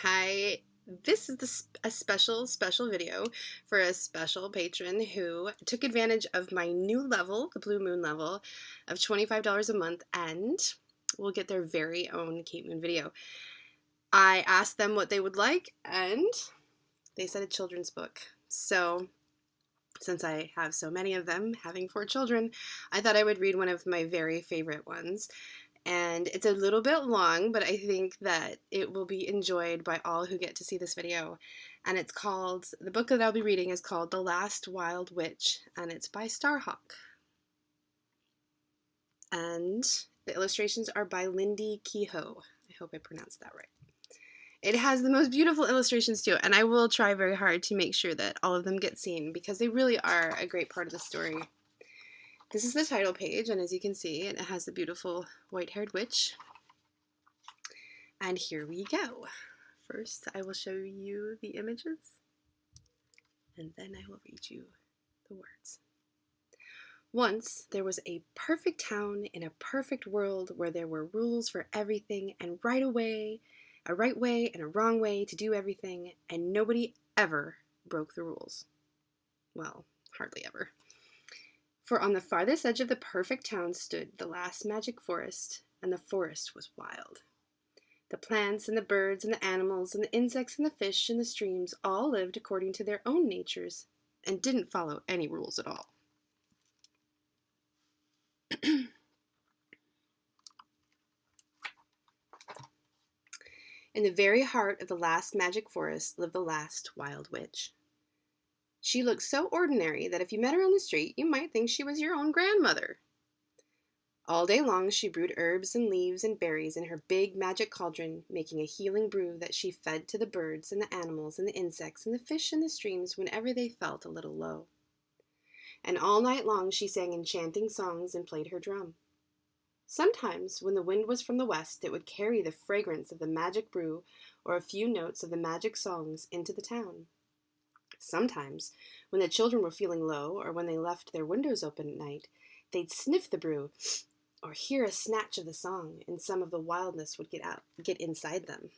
Hi, this is a special video for a special patron who took advantage of my new level, the Blue Moon level, of $25 a month and will get their very own Kate Moon video. I asked them what they would like and they said a children's book. So since I have so many of them, having 4 children, I thought I would read one of my very favorite ones. And it's a little bit long, but I think that it will be enjoyed by all who get to see this video. And the book that I'll be reading is called The Last Wild Witch, and it's by StarHawk. And the illustrations are by Lindy Kehoe. I hope I pronounced that right. It has the most beautiful illustrations too, and I will try very hard to make sure that all of them get seen because they really are a great part of the story. This is the title page, and as you can see, it has the beautiful white-haired witch. And here we go. First, I will show you the images, and then I will read you the words. Once there was a perfect town in a perfect world where there were rules for everything and a right way and a wrong way to do everything, and nobody ever broke the rules. Well, hardly ever. For on the farthest edge of the perfect town stood the last magic forest, and the forest was wild. The plants and the birds and the animals and the insects and the fish and the streams all lived according to their own natures and didn't follow any rules at all. In the very heart of the last magic forest lived the last wild witch. She looked so ordinary that if you met her on the street, you might think she was your own grandmother. All day long she brewed herbs and leaves and berries in her big magic cauldron, making a healing brew that she fed to the birds and the animals and the insects and the fish in the streams whenever they felt a little low. And all night long she sang enchanting songs and played her drum. Sometimes, when the wind was from the west, it would carry the fragrance of the magic brew or a few notes of the magic songs into the town. Sometimes, when the children were feeling low or when they left their windows open at night, they'd sniff the brew or hear a snatch of the song, and some of the wildness would get inside them.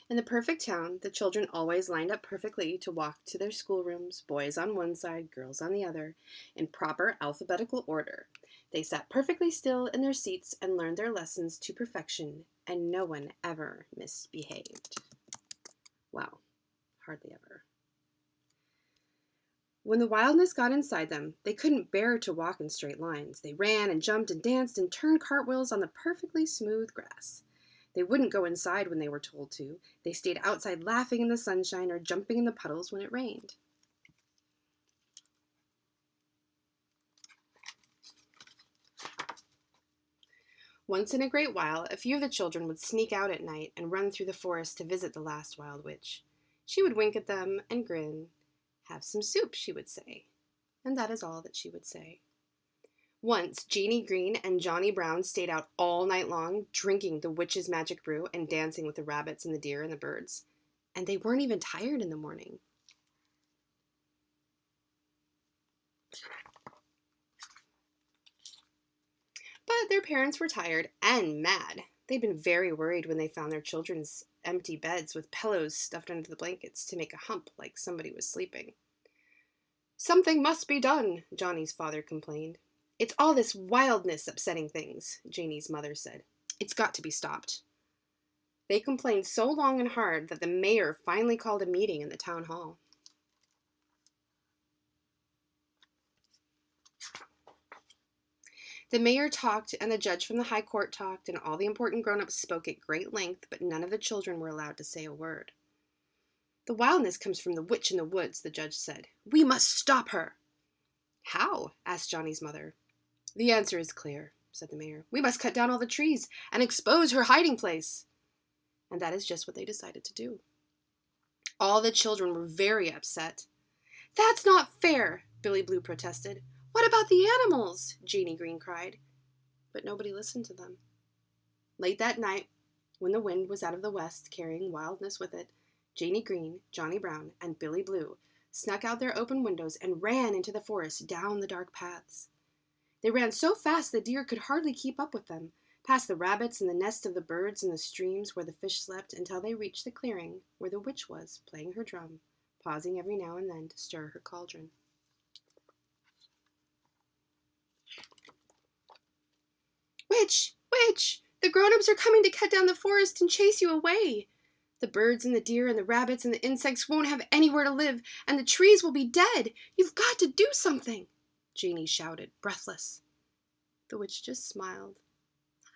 In the perfect town, the children always lined up perfectly to walk to their schoolrooms, boys on one side, girls on the other, in proper alphabetical order. They sat perfectly still in their seats and learned their lessons to perfection, and no one ever misbehaved. Wow, hardly ever. When the wildness got inside them, they couldn't bear to walk in straight lines. They ran and jumped and danced and turned cartwheels on the perfectly smooth grass. They wouldn't go inside when they were told to. They stayed outside laughing in the sunshine or jumping in the puddles when it rained. Once in a great while, a few of the children would sneak out at night and run through the forest to visit the last wild witch. She would wink at them and grin. "Have some soup," she would say. And that is all that she would say. Once, Jeannie Green and Johnny Brown stayed out all night long, drinking the witch's magic brew and dancing with the rabbits and the deer and the birds. And they weren't even tired in the morning. But their parents were tired and mad. They'd been very worried when they found their children's empty beds with pillows stuffed under the blankets to make a hump like somebody was sleeping. "Something must be done," Johnny's father complained. "It's all this wildness upsetting things," Janie's mother said. "It's got to be stopped." They complained so long and hard that the mayor finally called a meeting in the town hall. The mayor talked, and the judge from the high court talked, and all the important grown-ups spoke at great length, but none of the children were allowed to say a word. "The wildness comes from the witch in the woods," the judge said. "We must stop her." "How?" asked Johnny's mother. "The answer is clear," said the mayor. "We must cut down all the trees and expose her hiding place." And that is just what they decided to do. All the children were very upset. "That's not fair," Billy Blue protested. "What about the animals?" Jeannie Green cried. But nobody listened to them. Late that night, when the wind was out of the west carrying wildness with it, Jeannie Green, Johnny Brown, and Billy Blue snuck out their open windows and ran into the forest down the dark paths. They ran so fast the deer could hardly keep up with them, past the rabbits and the nests of the birds and the streams where the fish slept, until they reached the clearing where the witch was, playing her drum, pausing every now and then to stir her cauldron. "Witch! Witch! The grown-ups are coming to cut down the forest and chase you away. The birds and the deer and the rabbits and the insects won't have anywhere to live, and the trees will be dead. You've got to do something," Janie shouted, breathless. The witch just smiled.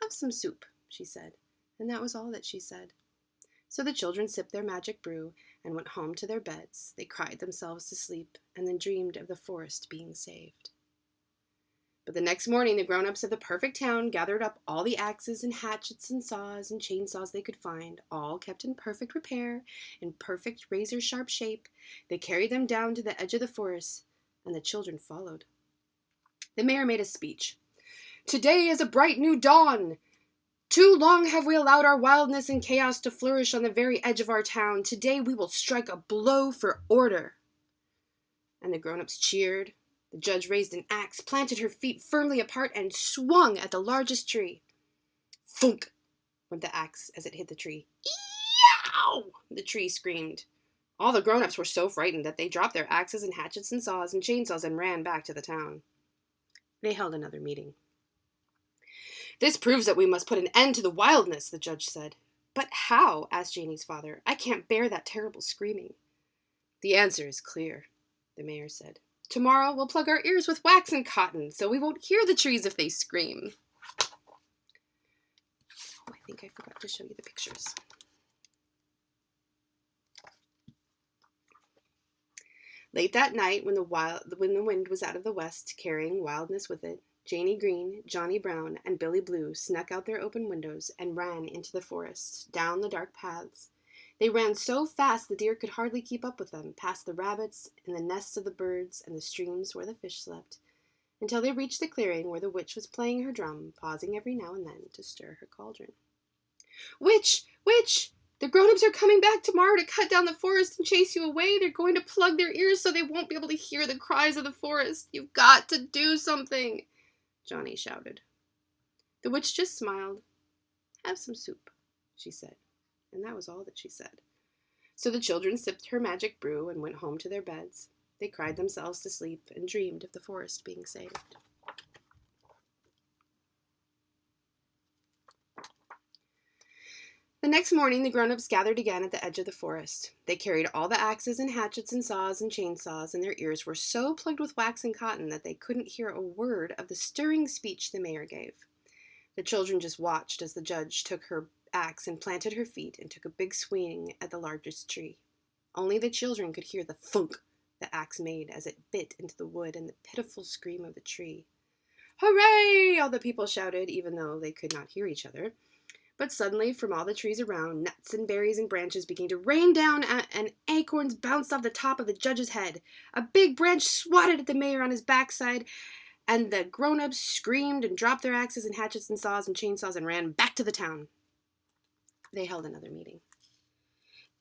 "Have some soup," she said, and that was all that she said. So the children sipped their magic brew and went home to their beds. They cried themselves to sleep and then dreamed of the forest being saved. But the next morning, the grown-ups of the perfect town gathered up all the axes and hatchets and saws and chainsaws they could find, all kept in perfect repair, in perfect razor-sharp shape. They carried them down to the edge of the forest, and the children followed. The mayor made a speech. "Today is a bright new dawn. Too long have we allowed our wildness and chaos to flourish on the very edge of our town. Today we will strike a blow for order." And the grown-ups cheered. The judge raised an axe, planted her feet firmly apart, and swung at the largest tree. Thunk! Went the axe as it hit the tree. "Eeyow!" the tree screamed. All the grown-ups were so frightened that they dropped their axes and hatchets and saws and chainsaws and ran back to the town. They held another meeting. "This proves that we must put an end to the wildness," the judge said. "But how?" asked Janie's father. "I can't bear that terrible screaming." "The answer is clear," the mayor said. "Tomorrow we'll plug our ears with wax and cotton, so we won't hear the trees if they scream." Oh, I think I forgot to show you the pictures. Late that night, when the wind was out of the west, carrying wildness with it, Janie Green, Johnny Brown, and Billy Blue snuck out their open windows and ran into the forest, down the dark paths. They ran so fast the deer could hardly keep up with them, past the rabbits and the nests of the birds and the streams where the fish slept, until they reached the clearing where the witch was playing her drum, pausing every now and then to stir her cauldron. "Witch! Witch! The grown-ups are coming back tomorrow to cut down the forest and chase you away. They're going to plug their ears so they won't be able to hear the cries of the forest. You've got to do something," Johnny shouted. The witch just smiled. "Have some soup," she said, and that was all that she said. So the children sipped her magic brew and went home to their beds. They cried themselves to sleep and dreamed of the forest being saved. The next morning, the grown-ups gathered again at the edge of the forest. They carried all the axes and hatchets and saws and chainsaws, and their ears were so plugged with wax and cotton that they couldn't hear a word of the stirring speech the mayor gave. The children just watched as the judge took her axe and planted her feet and took a big swing at the largest tree. Only the children could hear the thunk the axe made as it bit into the wood and the pitiful scream of the tree. "Hooray!" all the people shouted, even though they could not hear each other. But suddenly, from all the trees around, nuts and berries and branches began to rain down, and acorns bounced off the top of the judge's head. A big branch swatted at the mayor on his backside, and the grown-ups screamed and dropped their axes and hatchets and saws and chainsaws and ran back to the town. They held another meeting.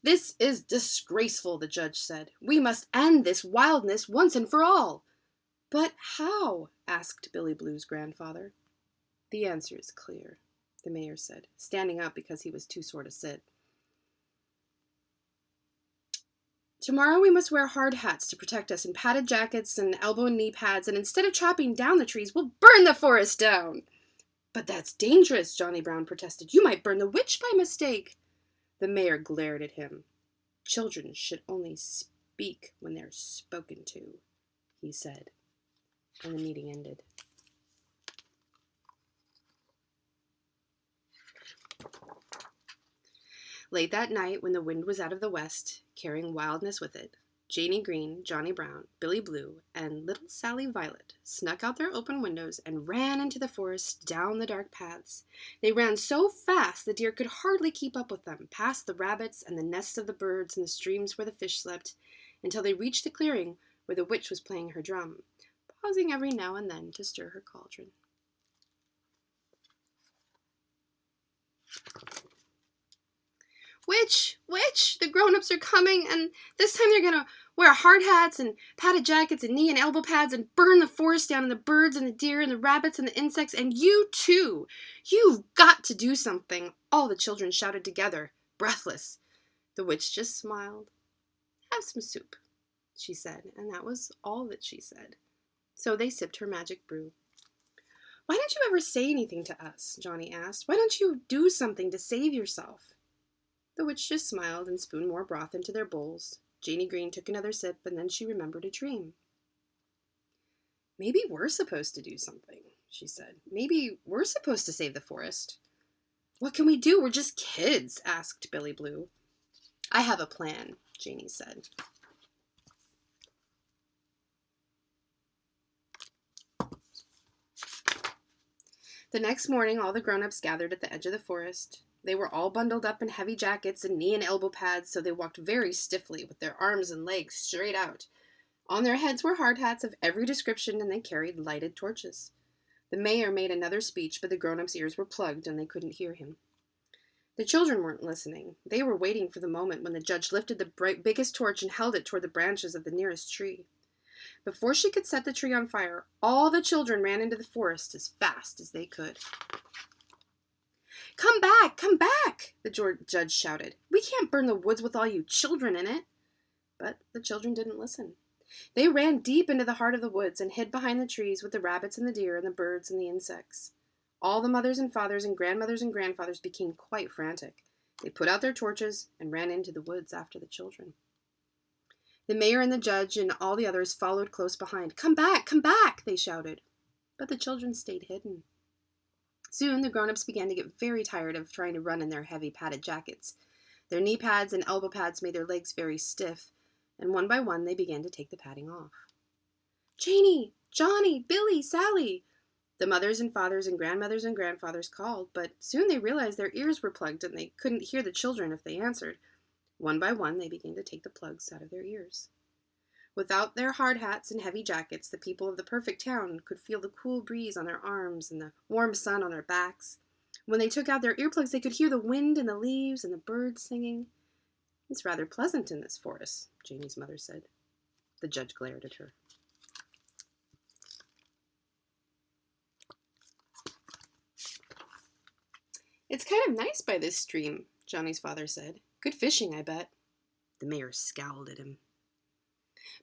"This is disgraceful," the judge said. "We must end this wildness once and for all." "But how?" asked Billy Blue's grandfather. "The answer is clear," the mayor said, standing up because he was too sore to sit. "Tomorrow we must wear hard hats to protect us and padded jackets and elbow and knee pads, and instead of chopping down the trees, we'll burn the forest down." "But that's dangerous," Johnny Brown protested. "You might burn the witch by mistake." The mayor glared at him. "Children should only speak when they're spoken to," he said, and the meeting ended. Late that night, when the wind was out of the west, carrying wildness with it, Janie Green, Johnny Brown, Billy Blue, and little Sally Violet snuck out their open windows and ran into the forest down the dark paths. They ran so fast the deer could hardly keep up with them, past the rabbits and the nests of the birds and the streams where the fish slept, until they reached the clearing where the witch was playing her drum, pausing every now and then to stir her cauldron. "Witch! Witch! The grown-ups are coming, and this time they're gonna wear hard hats and padded jackets and knee and elbow pads and burn the forest down and the birds and the deer and the rabbits and the insects, and you too. You've got to do something, all the children shouted together, breathless. The witch just smiled. Have some soup, she said, and that was all that she said. So they sipped her magic brew. Why don't you ever say anything to us? Johnny asked. Why don't you do something to save yourself? The witch just smiled and spooned more broth into their bowls. Janie Green took another sip, and then she remembered a dream. Maybe we're supposed to do something, she said. Maybe we're supposed to save the forest. What can we do? We're just kids, asked Billy Blue. I have a plan, Janie said. The next morning, all the grown-ups gathered at the edge of the forest. They were all bundled up in heavy jackets and knee and elbow pads, so they walked very stiffly with their arms and legs straight out. On their heads were hard hats of every description, and they carried lighted torches. The mayor made another speech, but the grown-ups' ears were plugged, and they couldn't hear him. The children weren't listening. They were waiting for the moment when the judge lifted the biggest torch and held it toward the branches of the nearest tree. Before she could set the tree on fire, all the children ran into the forest as fast as they could. Come back! Come back! The judge shouted. We can't burn the woods with all you children in it. But the children didn't listen. They ran deep into the heart of the woods and hid behind the trees with the rabbits and the deer and the birds and the insects. All the mothers and fathers and grandmothers and grandfathers became quite frantic. They put out their torches and ran into the woods after the children. The mayor and the judge and all the others followed close behind. Come back! Come back! They shouted. But the children stayed hidden. Soon the grown-ups began to get very tired of trying to run in their heavy padded jackets. Their knee pads and elbow pads made their legs very stiff, and one by one they began to take the padding off. Janie! Johnny! Billy! Sally! The mothers and fathers and grandmothers and grandfathers called, but soon they realized their ears were plugged and they couldn't hear the children if they answered. One by one they began to take the plugs out of their ears. Without their hard hats and heavy jackets, the people of the perfect town could feel the cool breeze on their arms and the warm sun on their backs. When they took out their earplugs, they could hear the wind and the leaves and the birds singing. It's rather pleasant in this forest, Janie's mother said. The judge glared at her. It's kind of nice by this stream, Johnny's father said. Good fishing, I bet. The mayor scowled at him.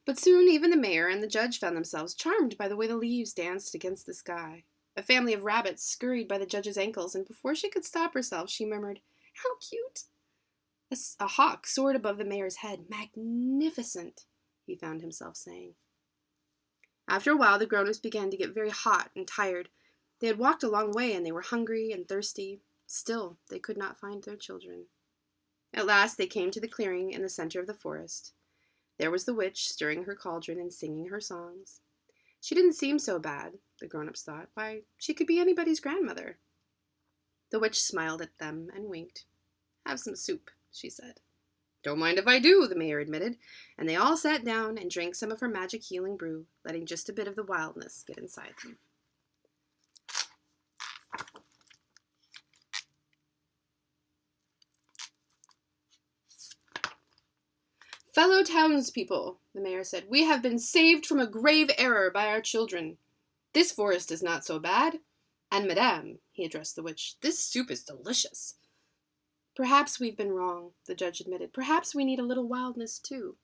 But soon even the mayor and the judge found themselves charmed by the way the leaves danced against the sky. A family of rabbits scurried by the judge's ankles, and before she could stop herself, she murmured, How cute! A hawk soared above the mayor's head. Magnificent, he found himself saying. After a while, the grown-ups began to get very hot and tired. They had walked a long way, and they were hungry and thirsty. Still, they could not find their children. At last, they came to the clearing in the center of the forest. There was the witch stirring her cauldron and singing her songs. She didn't seem so bad, the grown-ups thought. Why, she could be anybody's grandmother. The witch smiled at them and winked. Have some soup, she said. Don't mind if I do, the mayor admitted, and they all sat down and drank some of her magic healing brew, letting just a bit of the wildness get inside them. Fellow townspeople, the mayor said, we have been saved from a grave error by our children. This forest is not so bad. And madame, he addressed the witch, this soup is delicious. Perhaps we've been wrong, the judge admitted. Perhaps we need a little wildness, too.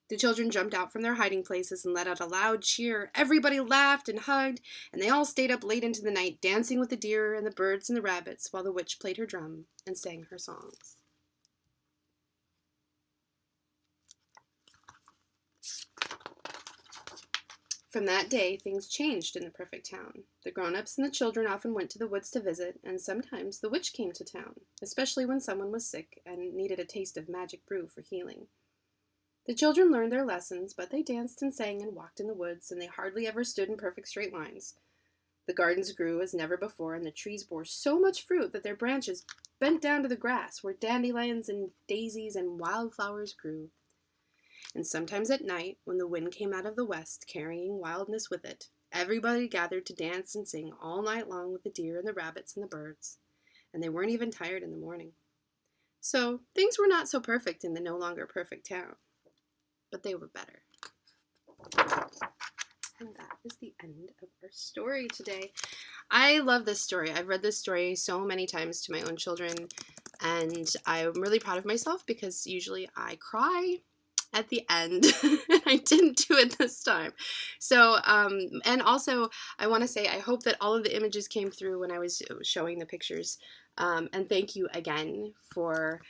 The children jumped out from their hiding places and let out a loud cheer. Everybody laughed and hugged, and they all stayed up late into the night, dancing with the deer and the birds and the rabbits, while the witch played her drum and sang her songs. From that day, things changed in the perfect town. The grown-ups and the children often went to the woods to visit, and sometimes the witch came to town, especially when someone was sick and needed a taste of magic brew for healing. The children learned their lessons, but they danced and sang and walked in the woods, and they hardly ever stood in perfect straight lines. The gardens grew as never before, and the trees bore so much fruit that their branches bent down to the grass, where dandelions and daisies and wildflowers grew. And sometimes at night, when the wind came out of the west, carrying wildness with it, everybody gathered to dance and sing all night long with the deer and the rabbits and the birds, and they weren't even tired in the morning. So things were not so perfect in the no longer perfect town. but they were better. And that is the end of our story today. I love this story. I've read this story so many times to my own children, and I'm really proud of myself because usually I cry at the end, and I didn't do it this time. So, and also, I want to say I hope that all of the images came through when I was showing the pictures, and thank you again for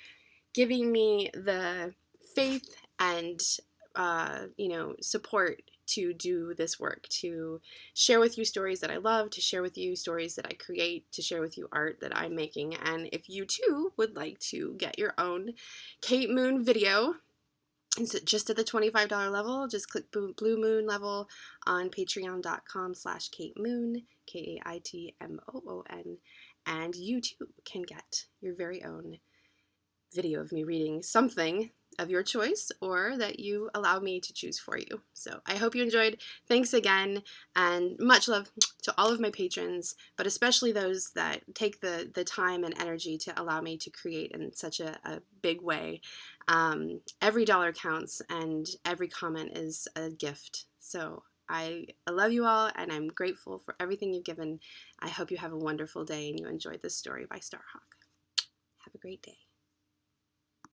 giving me the faith and, support to do this work, to share with you stories that I love, to share with you stories that I create, to share with you art that I'm making. And if you too would like to get your own Kait Moon video, it's just at the $25 level. Just click Blue Moon level on patreon.com/KaitMoon, KaitMoon, and you too can get your very own video of me reading something of your choice or that you allow me to choose for you. So I hope you enjoyed. Thanks again, and much love to all of my patrons, but especially those that take the time and energy to allow me to create in such a big way. Every dollar counts, and every comment is a gift. So I love you all, and I'm grateful for everything you've given. I hope you have a wonderful day and you enjoyed this story by StarHawk. Have a great day.